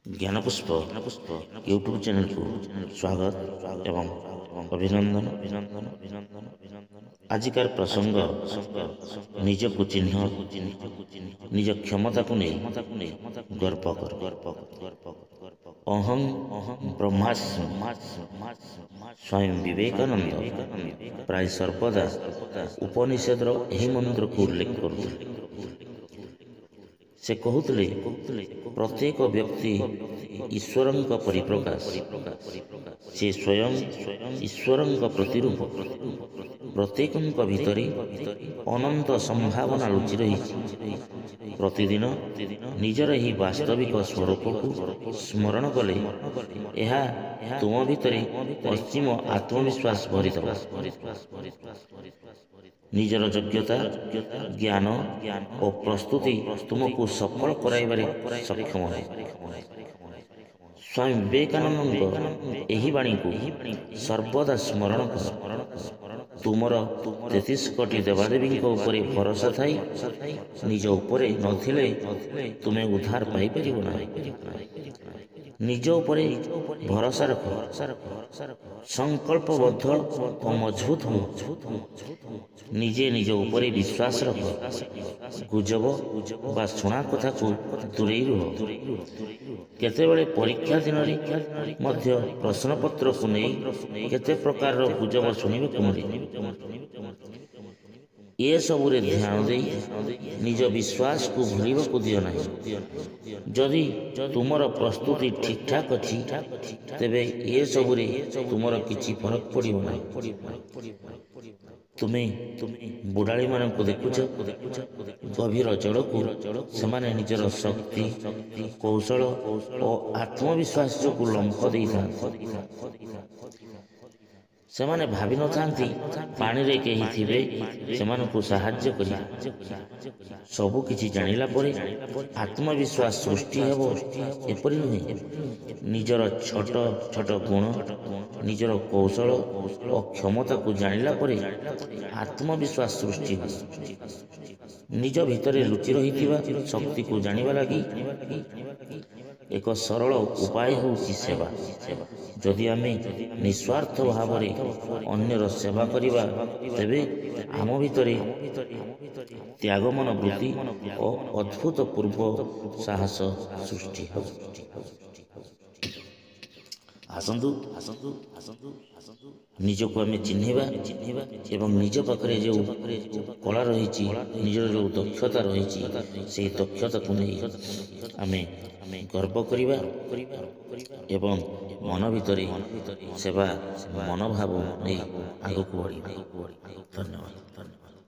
ଜ୍ଞାନପୁଷ୍ପ YouTube ଚ୍ୟାନେଲକୁ ସ୍ୱାଗତ ଏବଂ ଅଭିନନ୍ଦନ। ଆଜିକାର ପ୍ରସଙ୍ଗ ନିଜକୁ ଚିହ୍ନ, ନିଜ କ୍ଷମତାକୁ ନେଇ ଗର୍ବ କର। ଅହଂ ବ୍ରହ୍ମାସ୍ମି। ସ୍ୱାମୀ ବିବେକାନନ୍ଦ ପ୍ରାୟ ସର୍ବଦା ଉପନିଷଦର ଏହି ମନ୍ତ୍ରକୁ ଉଲ୍ଲେଖ କରୁଥିଲେ। ସେ କହୁଥିଲେ, ପ୍ରତ୍ୟେକ ବ୍ୟକ୍ତି ଈଶ୍ୱରଙ୍କ ପରିପ୍ରକାଶ। ସେ ସ୍ୱୟଂ ଈଶ୍ୱରଙ୍କ ପ୍ରତିରୂପ। ପ୍ରତ୍ୟେକଙ୍କ ଭିତରେ ଅନନ୍ତ ସମ୍ଭାବନା ଲୁଚି ରହିଛି। ପ୍ରତିଦିନ ନିଜର ଏହି ବାସ୍ତବିକ ସ୍ୱରୂପକୁ ସ୍ମରଣ କଲେ ଏହା ତୁମ ଭିତରେ ଅସୀମ ଆତ୍ମବିଶ୍ୱାସ ଭରିଦେବ। ନିଜର ଯୋଗ୍ୟତା, ଜ୍ଞାନ ଓ ପ୍ରସ୍ତୁତି ତୁମକୁ ସଫଳ କରାଇବାରେ ସକ୍ଷମ ହେବ। ସ୍ୱାମୀ ବିବେକାନନ୍ଦଙ୍କ ଏହି ବାଣୀକୁ ସର୍ବଦା ସ୍ମରଣ କର। ତୁମର 33 କୋଟି ଦେବାଦେବୀଙ୍କ ଉପରେ ଭରସା ଥାଇ ନିଜ ଉପରେ ନଥିଲେ ତୁମେ ଉଦ୍ଧାର ପାଇପାରିବ ନାହିଁ। ନିଜ ଉପରେ ଭରସା ରଖ, ସଂକଳ୍ପବଦ୍ଧ ଓ ମଜବୁତ ହୁଅ। ନିଜେ ନିଜ ଉପରେ ବିଶ୍ୱାସ ରଖ। ଗୁଜବ ବା ଶୁଣା କଥାକୁ ଦୂରେଇ ରୁହ। କେତେବେଳେ ପରୀକ୍ଷା ଦିନରେ ମଧ୍ୟ ପ୍ରଶ୍ନପତ୍ରକୁ ନେଇ କେତେ ପ୍ରକାରର ଗୁଜବ ଶୁଣିବାକୁ ମିଳେ। ଏସବୁରେ ଧ୍ୟାନ ଦେଇ ନିଜ ବିଶ୍ୱାସକୁ ଭୁଲିବାକୁ ଦିଅ ନାହିଁ। ଯଦି ତୁମର ପ୍ରସ୍ତୁତି ଠିକ୍ଠାକ୍ ଅଛି, ତେବେ ଏସବୁରେ ତୁମର କିଛି ଫରକ ପଡ଼ିବ ନାହିଁ। ତୁମେ ବୁଢ଼ାଳିମାନଙ୍କୁ ଦେଖୁଛ, ଗଭୀର ଜଳକୁ। ସେମାନେ ନିଜର ଶକ୍ତି, କୌଶଳ ଓ ଆତ୍ମବିଶ୍ୱାସ ଯୋଗୁଁ ଲମ୍ଫ ଦେଇଥାନ୍ତି। ସେମାନେ ଭାବିନଥାନ୍ତି ପାଣିରେ କେହି ଥିବେ ସେମାନଙ୍କୁ ସାହାଯ୍ୟ କରିବେ। ସବୁ କିଛି ଜାଣିଲା ପରେ ଆତ୍ମବିଶ୍ୱାସ ସୃଷ୍ଟି ହେବ ଏପରି ନୁହେଁ। ନିଜର ଛୋଟ ଛୋଟ ଗୁଣ, ନିଜର କୌଶଳ ଓ କ୍ଷମତାକୁ ଜାଣିଲା ପରେ ଆତ୍ମବିଶ୍ୱାସ ସୃଷ୍ଟି ହୁଏ। ନିଜ ଭିତରେ ଲୁଚି ରହିଥିବା ଶକ୍ତିକୁ ଜାଣିବା ଲାଗି ଏକ ସରଳ ଉପାୟ ହେଉଛି ସେବା। ଯଦି ଆମେ ନିଃସ୍ୱାର୍ଥ ଭାବରେ ଅନ୍ୟର ସେବା କରିବା, ତେବେ ଆମ ଭିତରେ ତ୍ୟାଗ ମନୋବୃତ୍ତି ଓ ଅଦ୍ଭୁତପୂର୍ବ ସାହସ ସୃଷ୍ଟି ହେବ। ଆସନ୍ତୁ ନିଜକୁ ଆମେ ଚିହ୍ନିବା ଏବଂ ନିଜ ପାଖରେ ଯେଉଁ କଳା ରହିଛି, ନିଜର ଯେଉଁ ଦକ୍ଷତା ରହିଛି, ସେହି ଦକ୍ଷତାକୁ ନେଇ ଆମେ ଗର୍ବ କରିବା ଏବଂ ମନ ଭିତରେ ସେବା ମନୋଭାବ ନେଇ ଆଗକୁ ବଢ଼ିବା। ଧନ୍ୟବାଦ।